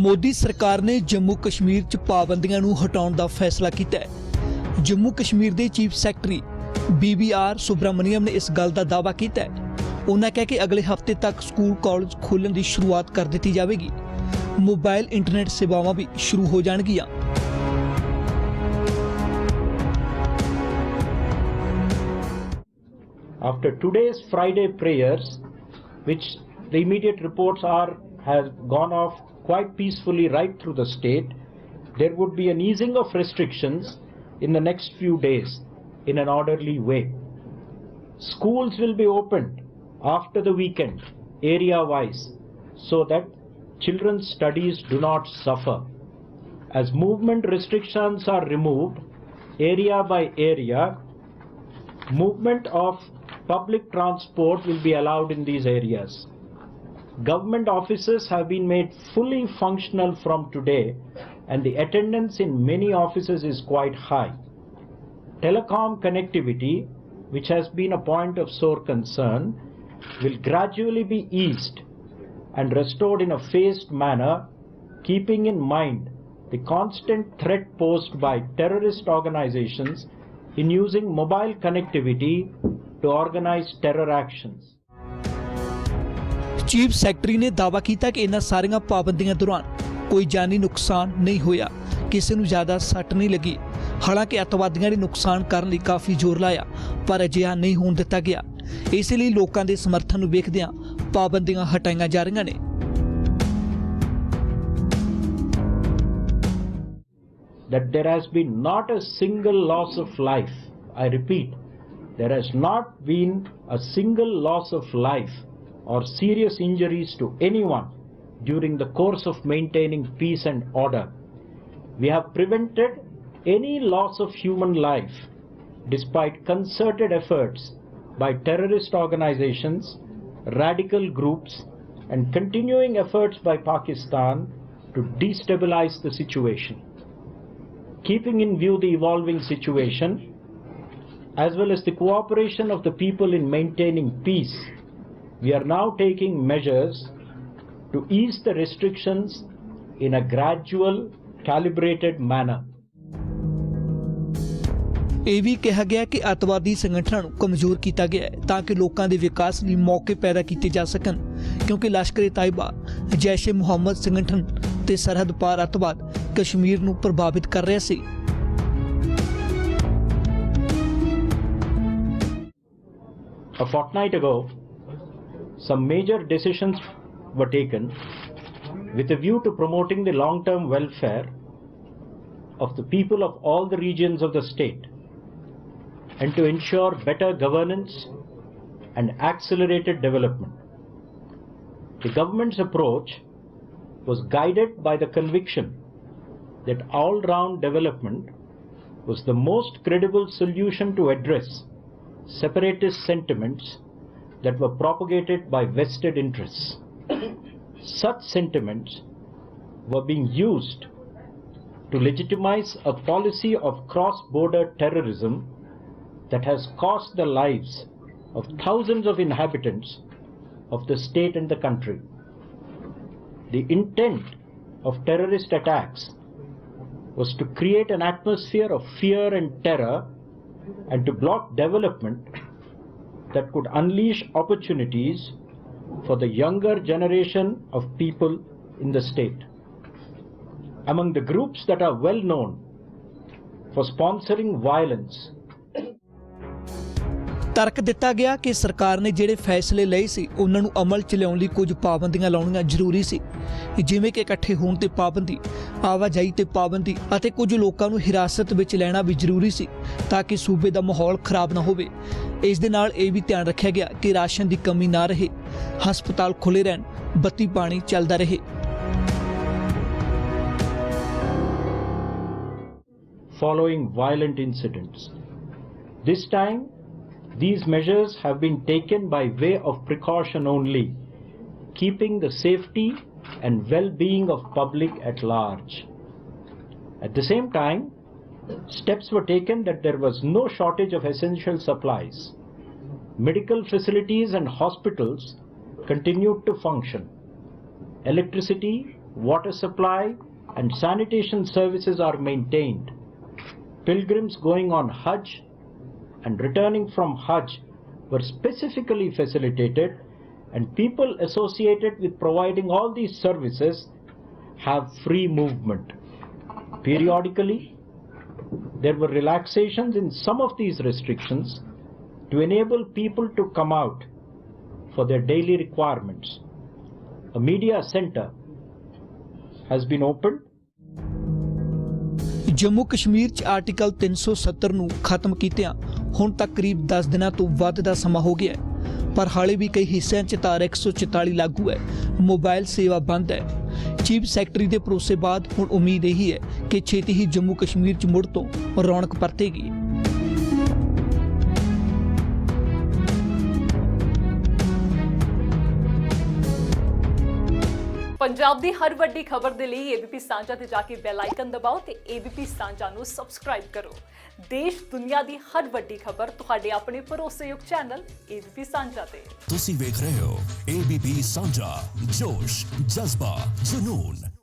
मोदी सरकार ने जम्मू कश्मीर च पाबंदियां नूं हटाउण दा फैसला कीता है। जम्मू कश्मीर के चीफ सैकटरी BBR सुब्रमणियम ने इस गल का दावा किया है। उन्होंने कहा कि अगले हफ्ते तक स्कूल कॉलेज खोलने की शुरुआत कर दी जाएगी। मोबाइल इंटरनेट सेवावां भी शुरू हो जाणगियां। After today's Friday prayers, which the immediate reports has gone off quite peacefully right through the state, there would be an easing of restrictions in the next few days in an orderly way. Schools will be opened after the weekend, area-wise, so that children's studies do not suffer. As movement restrictions are removed, area by area, movement of public transport will be allowed in these areas. Government offices have been made fully functional from today, and the attendance in many offices is quite high. Telecom connectivity, which has been a point of sore concern, will gradually be eased and restored in a phased manner, keeping in mind the constant threat posed by terrorist organizations in using mobile connectivity to organize terror actions. Chief secretary ने दावा किया कि इन्हां सारियां पाबंदियां दौरान कोई जानी नुकसान नहीं होया, किसी नूं ज़्यादा सट नहीं लगी। हालांकि अतवादियों ने नुकसान करने लई काफ़ी जोर लाया, पर अजिहा नहीं होण दिता गया। इसलिए लोकां दे समर्थन नूं वेखदिआं पाबंदियां हटाईआं जा रहीआं ने। That there has been not a single loss of life. I repeat, there has not been a single loss of life or serious injuries to anyone during the course of maintaining peace and order. We have prevented any loss of human life despite concerted efforts by terrorist organizations, radical groups, and continuing efforts by Pakistan to destabilize the situation. Keeping in view the evolving situation, as well as the cooperation of the people in maintaining peace, we are now taking measures to ease the restrictions in a gradual, calibrated manner. ਇਹ ਵੀ ਕਿਹਾ ਗਿਆ ਕਿ ਅਤਵਾਦੀ ਸੰਗਠਨਾਂ ਨੂੰ ਕਮਜ਼ੋਰ ਕੀਤਾ ਗਿਆ ਹੈ ਤਾਂ ਕਿ ਲੋਕਾਂ ਦੇ ਵਿਕਾਸ ਲਈ ਮੌਕੇ ਪੈਦਾ ਕੀਤੇ ਜਾ ਸਕਣ, ਕਿਉਂਕਿ ਲਸ਼ਕਰ-ਏ-ਤਾਇਬਾ, ਜੈਸ਼-ਏ-ਮੁਹੰਮਦ ਸੰਗਠਨ ਤੇ ਸਰਹੱਦ ਪਾਰ ਅਤਵਾਦ ਕਸ਼ਮੀਰ ਨੂੰ ਪ੍ਰਭਾਵਿਤ ਕਰ ਰਿਹਾ ਸੀ। A fortnight ago, some major decisions were taken with a view to promoting the long-term welfare of the people of all the regions of the state and to ensure better governance and accelerated development. The government's approach was guided by the conviction that all-round development was the most credible solution to address separatist sentiments that were propagated by vested interests. Such sentiments were being used to legitimize a policy of cross-border terrorism that has cost the lives of thousands of inhabitants of the state and the country. The intent of terrorist attacks was to create an atmosphere of fear and terror and to block development that could unleash opportunities for the younger generation of people in the state. Among the groups that are well known for sponsoring violence, ਤਰਕ ਦਿੱਤਾ ਗਿਆ ਕਿ ਸਰਕਾਰ ਨੇ ਜਿਹੜੇ ਫੈਸਲੇ ਲਏ ਸੀ ਉਹਨਾਂ ਨੂੰ ਅਮਲ 'ਚ ਲਿਆਉਣ ਲਈ ਕੁਝ ਪਾਬੰਦੀਆਂ ਲਾਉਣੀਆਂ ਜ਼ਰੂਰੀ ਸੀ, ਜਿਵੇਂ ਕਿ ਇਕੱਠੇ ਹੋਣ ਤੇ ਪਾਬੰਦੀ, ਆਵਾਜਾਈ ਤੇ ਪਾਬੰਦੀ ਅਤੇ ਕੁਝ ਲੋਕਾਂ ਨੂੰ ਹਿਰਾਸਤ ਵਿੱਚ ਲੈਣਾ ਵੀ ਜ਼ਰੂਰੀ ਸੀ ਤਾਂ ਕਿ ਸੂਬੇ ਦਾ ਮਾਹੌਲ ਖਰਾਬ ਨਾ ਹੋਵੇ। ਇਸ ਦੇ ਨਾਲ ਇਹ ਵੀ ਧਿਆਨ ਰੱਖਿਆ ਗਿਆ ਕਿ ਰਾਸ਼ਨ ਦੀ ਕਮੀ ਨਾ ਰਹੇ, ਹਸਪਤਾਲ ਖੁੱਲ੍ਹੇ ਰਹਿਣ, ਬੱਤੀ ਪਾਣੀ ਚੱਲਦਾ ਰਹੇ। following violent incidents. This time, these measures have been taken by way of precaution only, keeping the safety and well-being of public at large. At the same time, steps were taken that there was no shortage of essential supplies. Medical facilities and hospitals continued to function. Electricity, water supply, and sanitation services are maintained. Pilgrims going on Hajj and returning from Hajj were specifically facilitated, and people associated with providing all these services have free movement. Periodically, there were relaxations in some of these restrictions to enable people to come out for their daily requirements. A media center has been opened. Jammu Kashmir 'ਚ article 370 ਨੂੰ ਖਤਮ ਕੀਤਿਆਂ ਹੁਣ ਤੱਕ ਕਰੀਬ 10 ਦਿਨਾਂ ਤੋਂ ਵੱਧ ਦਾ ਸਮਾਂ ਹੋ ਗਿਆ ਹੈ, ਪਰ ਹਾਲੇ ਵੀ ਕਈ ਹਿੱਸਿਆਂ 'ਚ ਧਾਰਾ 144 ਲਾਗੂ ਹੈ। ਮੋਬਾਈਲ ਸੇਵਾ ਬੰਦ ਹੈ। ਚੀਫ ਸੈਕਟਰੀ ਦੇ ਭਰੋਸੇ ਬਾਅਦ ਹੁਣ ਉਮੀਦ ਇਹੀ ਹੈ ਕਿ ਛੇਤੀ ਹੀ ਜੰਮੂ ਕਸ਼ਮੀਰ 'ਚ ਮੁੜ ਤੋਂ ਰੌਣਕ ਪਰਤੇਗੀ। ਪੰਜਾਬ ਦੀ ਹਰ ਵੱਡੀ ਖਬਰ ਦੇ ਲਈ ABP ਸਾਂਝਾ ਤੇ ਜਾ ਕੇ ਬੈਲ ਆਈਕਨ ਦਬਾਓ ਤੇ ABP ਸਾਂਝਾ ਨੂੰ ਸਬਸਕ੍ਰਾਈਬ ਕਰੋ। ਦੇਸ਼ ਦੁਨੀਆ ਦੀ ਹਰ ਵੱਡੀ ਖਬਰ ਤੁਹਾਡੇ ਆਪਣੇ ਭਰੋਸੇਯੋਗ ਚੈਨਲ ABP ਸਾਂਝਾ ਤੇ। ਤੁਸੀਂ ਵੇਖ ਰਹੇ ਹੋ ABP ਸਾਂਝਾ, ਜੋਸ਼, ਜਜ਼ਬਾ, ਜਨੂਨ।